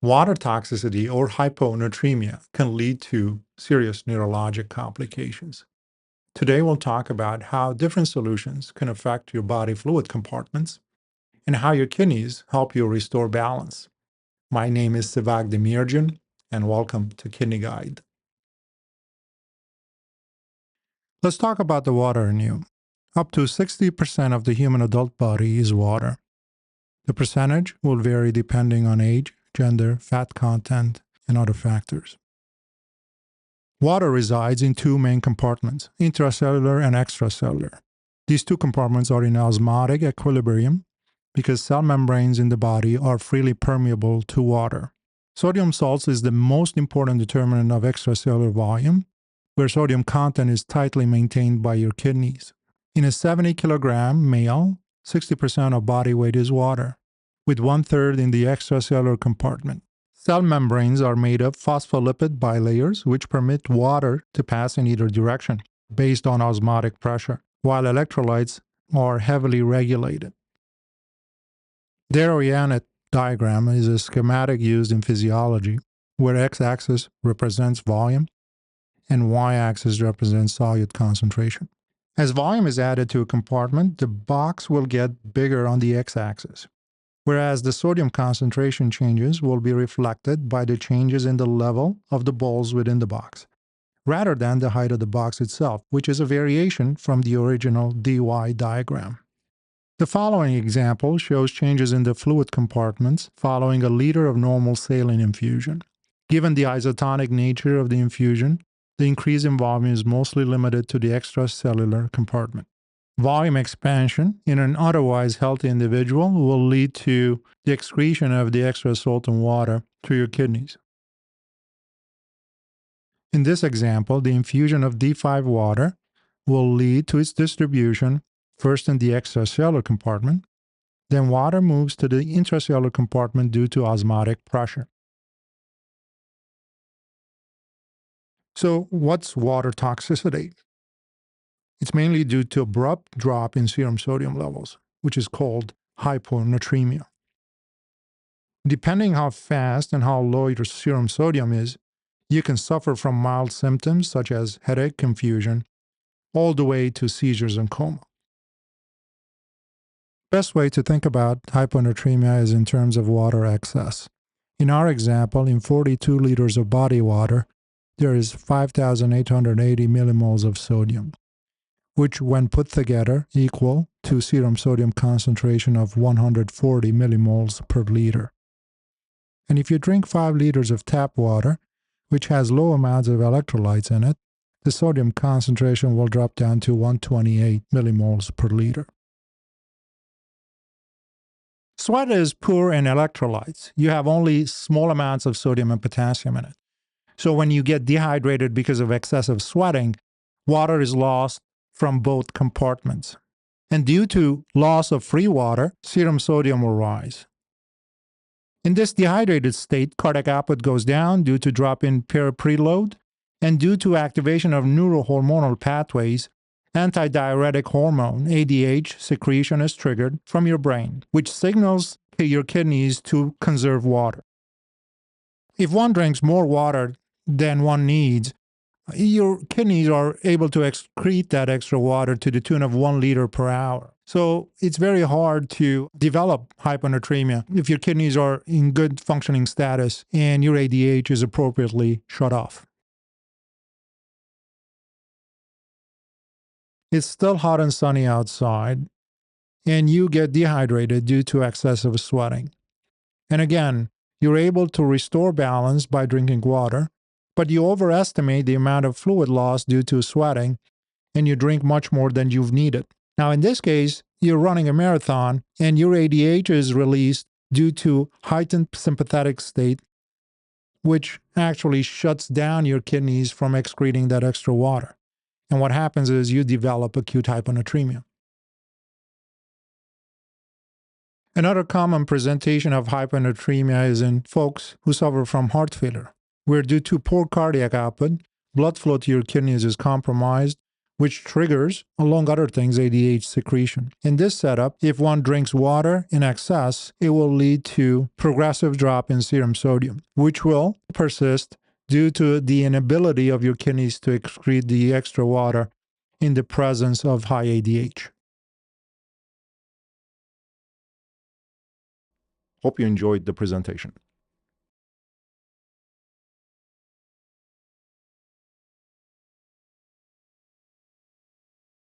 Water toxicity or hyponatremia can lead to serious neurologic complications. Today, we'll talk about how different solutions can affect your body fluid compartments and how your kidneys help you restore balance. My name is Sevag Demirjian, and welcome to Kidney Guide. Let's talk about the water in you. Up to 60% of the human adult body is water. The percentage will vary depending on age, gender, fat content, and other factors. Water resides in two main compartments, intracellular and extracellular. These two compartments are in osmotic equilibrium because cell membranes in the body are freely permeable to water. Sodium salts is the most important determinant of extracellular volume, where sodium content is tightly maintained by your kidneys. In a 70-kilogram male, 60% of body weight is water, with 1/3 in the extracellular compartment. Cell membranes are made of phospholipid bilayers, which permit water to pass in either direction based on osmotic pressure, while electrolytes are heavily regulated. The Ariane diagram is a schematic used in physiology, where x-axis represents volume and y-axis represents solute concentration. As volume is added to a compartment, the box will get bigger on the x-axis, whereas the sodium concentration changes will be reflected by the changes in the level of the balls within the box, rather than the height of the box itself, which is a variation from the original dy diagram. The following example shows changes in the fluid compartments following a liter of normal saline infusion. Given the isotonic nature of the infusion, the increase in volume is mostly limited to the extracellular compartment. Volume expansion in an otherwise healthy individual will lead to the excretion of the extra salt and water through your kidneys. In this example, the infusion of D5 water will lead to its distribution first in the extracellular compartment, then water moves to the intracellular compartment due to osmotic pressure. So, what's water toxicity? It's mainly due to abrupt drop in serum sodium levels, which is called hyponatremia. Depending how fast and how low your serum sodium is, you can suffer from mild symptoms such as headache, confusion, all the way to seizures and coma. Best way to think about hyponatremia is in terms of water excess. In our example, in 42 liters of body water, there is 5,880 millimoles of sodium, which when put together equal to serum sodium concentration of 140 millimoles per liter. And if you drink 5 liters of tap water, which has low amounts of electrolytes in it, the sodium concentration will drop down to 128 millimoles per liter. Sweat is poor in electrolytes. You have only small amounts of sodium and potassium in it. So when you get dehydrated because of excessive sweating, water is lost from both compartments. And due to loss of free water, serum sodium will rise. In this dehydrated state, cardiac output goes down due to drop in preload, and due to activation of neurohormonal pathways, antidiuretic hormone, ADH, secretion is triggered from your brain, which signals to your kidneys to conserve water. If one drinks more water than one needs, your kidneys are able to excrete that extra water to the tune of 1 liter per hour. So it's very hard to develop hyponatremia if your kidneys are in good functioning status and your ADH is appropriately shut off. It's still hot and sunny outside, and you get dehydrated due to excessive sweating. And again, you're able to restore balance by drinking water, but you overestimate the amount of fluid loss due to sweating, and you drink much more than you've needed. Now, in this case, you're running a marathon, and your ADH is released due to heightened sympathetic state, which actually shuts down your kidneys from excreting that extra water. And what happens is you develop acute hyponatremia. Another common presentation of hyponatremia is in folks who suffer from heart failure, where due to poor cardiac output, blood flow to your kidneys is compromised, which triggers, among other things, ADH secretion. In this setup, if one drinks water in excess, it will lead to progressive drop in serum sodium, which will persist due to the inability of your kidneys to excrete the extra water in the presence of high ADH. Hope you enjoyed the presentation.